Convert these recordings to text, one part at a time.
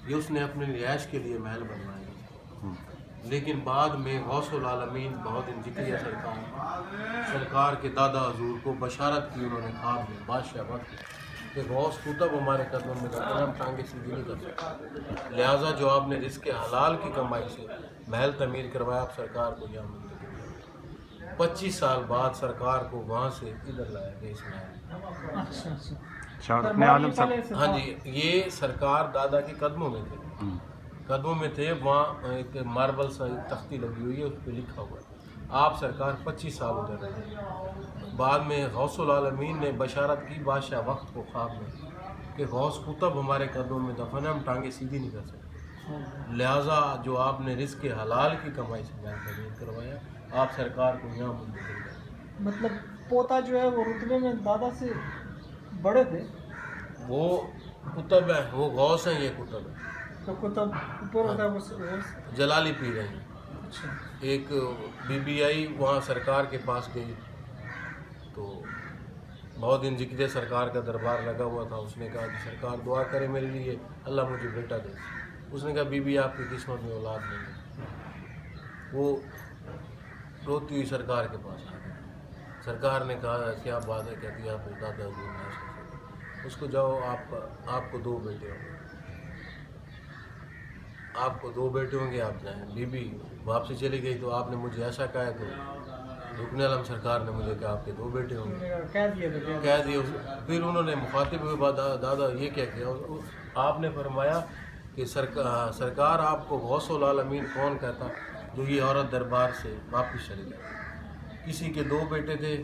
یہ اس نے اپنے رہائش کے لیے محل بنوائے، لیکن بعد میں غوث العالمین بہاؤالدین ذکریہ سرکار کے دادا حضور کو بشارت کی انہوں نے خواب میں بادشاہ وقت کہ غوث قطب ہمارے قدموں میں دفن، ہم ٹانگیں سیدھی نہیں کر سکتے، لہٰذا جو آپ نے رزق حلال کی کمائی سے محل تعمیر کروایا آپ سرکار کو یہاں منتقل کیا۔ 25 سال بعد سرکار کو وہاں سے ادھر لایا گیا اس محل۔ اپنے عالم صاحب، ہاں جی، یہ سرکار دادا کے قدموں میں تھے، وہاں ایک ماربل سا تختی لگی ہوئی ہے، اس پہ لکھا ہوا ہے آپ سرکار 25 سال ادھر رہے۔ بعد میں غوث العالمین نے بشارت کی بادشاہ وقت کو خواب میں کہ غوث قطب ہمارے قدموں میں دفن ہے، ہم ٹانگیں سیدھی نہیں کر سکتے، لہٰذا جو آپ نے رزق حلال کی کمائی سے محل تعمیر کروایا آپ سرکار کو یہاں منتقل کیا۔ مطلب پوتا جو ہے وہ رتبے میں دادا سے بڑے تھے، وہ قطب ہے، وہ غوث ہیں، یہ قطب ہے، تو کتب اوپر ہوتا ہے وہ جلالی پی رہے ہیں۔ اچھا، ایک بی بی آئی وہاں سرکار کے پاس گئی تو بہاؤالدین ذکریہ سرکار کا دربار لگا ہوا تھا، اس نے کہا کہ سرکار دعا کرے میرے لیے اللہ مجھے بیٹا دے۔ اس نے کہا بی بی آپ کی قسمت میں اولاد نہیں ہے۔ وہ روتی ہوئی سرکار کے پاس آ گئی، سرکار نے کہا کیا بات ہے، کہتی ہے آپ دادا حضور نے ایسا کہا۔ اس کو جاؤ آپ کو 2 بیٹے ہوں گے، آپ کو 2 بیٹے ہوں گے، آپ جائیں۔ بی بی واپسی چلی گئی تو آپ نے مجھے ایسا کہا ہے تو رکن عالم سرکار نے مجھے کہا آپ کے 2 بیٹے ہوں گے، کہہ دیا تھا کہہ دیا۔ پھر انہوں نے مخاطب ہوئے دادا یہ کیا کیا، آپ نے فرمایا کہ سرکار آپ کو غوث العالمین کون کہتا جو یہ عورت دربار سے واپس چلی گئی، کسی کے 2 بیٹے تھے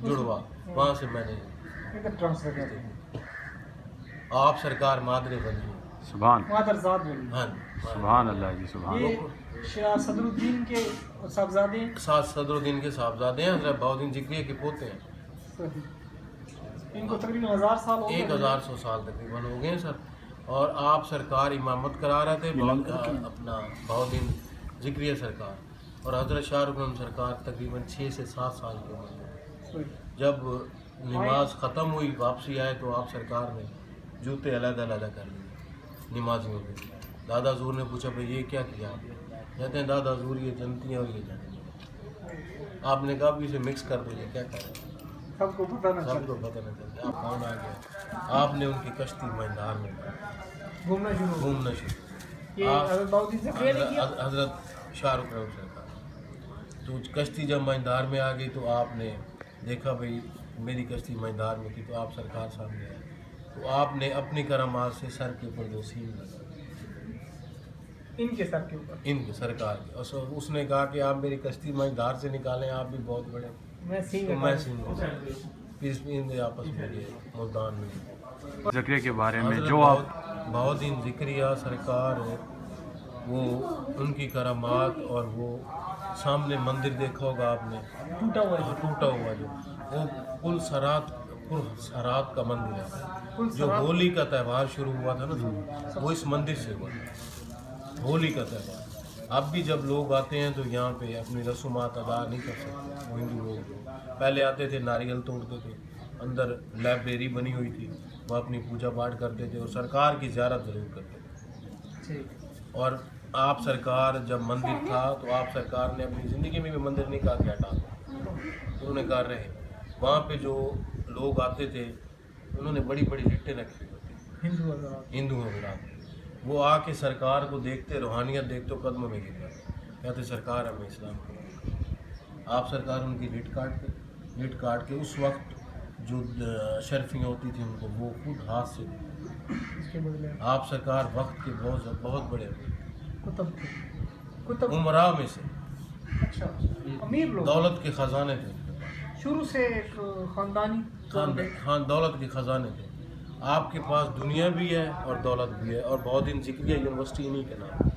جڑوا، وہاں سے میں نے ٹرانسفر کر دیا، آپ سرکار مادر بنی۔ سبحان مادر ذات بنی۔ ہاں سبحان اللہ جی، سبحان یہ شاہ صدر الدین کے صاحبزادے ہیں، ساتھ صدر الدین کے صاحبزادے ہیں، حضرت بہاؤالدین ذکریہ کے پوتے ہیں۔ ان کو تقریباً 1000 سال ہو گئے، 1100 سال تقریباً ہو گئے ہیں سر، اور آپ سرکار امامت کرا رہے تھے اپنا بہاؤالدین ذکریہ سرکار، اور حضرت شاہ رخ العالم سرکار تقریباً 6 سے 7 سال کی عمر میں جب نماز ختم ہوئی واپسی آئے تو آپ سرکار نے جوتے علیحدہ علیحدہ کر لیے نمازیوں کے۔ دادا حضور نے پوچھا بھائی یہ کیا کیا آپ نے؟ کہتے ہیں دادا حضور یہ جنتی ہیں اور یہ جنتی۔ آپ نے کہا بھی اسے مکس کر دو، یہ کیا کر رہے ہیں؟ سب کو پتہ نہ سب کو پتہ نہ چلتا آپ کون آ گیا۔ آپ نے ان کی کشتی مہندار میں گھومنا شروع ہو۔ گھومنا شروع، یہ حضرت بہاؤالدین ذکریہ نے کیا، حضرت شاہ رخ العالم سرکار۔ تو کشتی جب مہندار میں آ گئی تو آپ نے دیکھا بھائی میری کشتی مہندار میں تھی، تو آپ سرکار سامنے آئے تو آپ نے اپنی کرامات سے سر کے اوپر 2 سیم لگا، ان کے سر کے اوپر، ان کے سرکار کے، اور اس نے کہا کہ آپ میری کشتی مہندار سے نکالیں، آپ بھی بہت بڑے، میں تو سینگ میں سیم لگا۔ پھر ان آپس میں یہ ملتان میں ذکریہ کے بارے میں حضرت جو آپ بہاؤالدین ذکریہ سرکار وہ ان کی کرامات، اور وہ سامنے مندر دیکھا ہوگا آپ نے ٹوٹا ہوا ہے، ٹوٹا ہوا جو وہ پل سرات کا مندر ہے، جو ہولی کا تہوار شروع ہوا تھا نا وہ اس مندر سے ہوا تھا، ہولی کا تہوار۔ اب بھی جب لوگ آتے ہیں تو یہاں پہ اپنی رسومات ادا نہیں کر سکتے، وہ ہندو لوگ پہلے آتے تھے ناریل توڑتے تھے، اندر لائبریری بنی ہوئی تھی، وہ اپنی پوجا پاٹ کرتے تھے اور سرکار کی زیارت ضرور کرتے تھے۔ اور آپ سرکار جب مندر تھا تو آپ سرکار نے اپنی زندگی میں بھی مندر نہیں کہا کہ ہٹا دو، انہوں نے کہا رہے۔ وہاں پہ جو لوگ آتے تھے انہوں نے بڑی بڑی لٹیں رکھی ہوتی ہندو حضرات، وہ آ کے سرکار کو دیکھتے، روحانیت دیکھتے قدموں میں گر جاتے، کہتے سرکار ہمیں اسلام کو۔ آپ سرکار ان کی لٹ کاٹ کے اس وقت جو شرفیاں ہوتی تھیں ان کو وہ خود ہاتھ سے دیتے۔ آپ سرکار وقت کے بہت بڑے کتب عمراء میں سے، اچھا امیر لوگ، دولت کے خزانے تھے ان کے پاس، شروع سے ایک خاندانی دولت کے خزانے تھے۔ آپ کے پاس دنیا بھی ہے اور دولت بھی ہے، اور بہاؤالدین ذکریہ یونیورسٹی انہی کے نام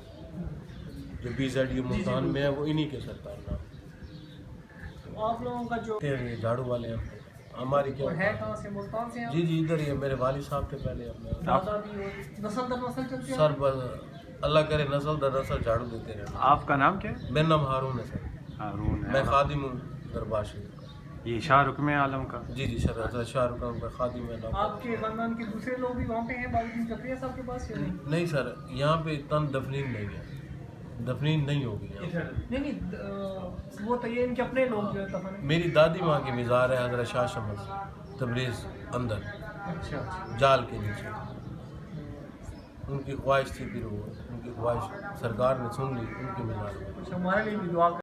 جو BZU ملتان میں ہے وہ انہی کے سرکار نام۔ آپ لوگوں کا جو یہ جھاڑو والے ہیں ہماری کیا ہے کہاں سے، ملتان سے ہیں؟ جی ادھر ہی ہے، میرے والد صاحب تھے پہلے اپنے دادا بھی نسل در نسل چلتے ہیں؟ سر اللہ کرے نسل در نسل جھاڑو دیتے رہے۔ آپ کا نام کیا ہے؟ میرا نام ہارون ہے سر، ہارون ہے۔ میں خادم ہوں دربار شریف کا۔ یہ شاہ رکن عالم کا جی جی سر حضرت شاہ رخ کا خادم ہے نوکر۔ آپ کے خاندان کے دوسرے لوگ بھی وہاں پہ ہیں بابا الدین زکریا صاحب کے پاس یا نہیں؟ نہیں سر یہاں پہ تن دفنین نہیں ہے، دفنین نہیں ہوگی یہاں پہ۔ نہیں وہ تو یہ ان کے اپنے لوگ جو ہے دفن ہیں۔ میری دادی ماں کی مزار ہے حضرت شاہ شمس تبریز اندر اچھا جال کے نیچے، ان کی خواہش تھی، پھر وہ ان کی خواہش سرکار نے سن لی، ان کی مزار ہے۔ کچھ ہمارے لیے بھی دعا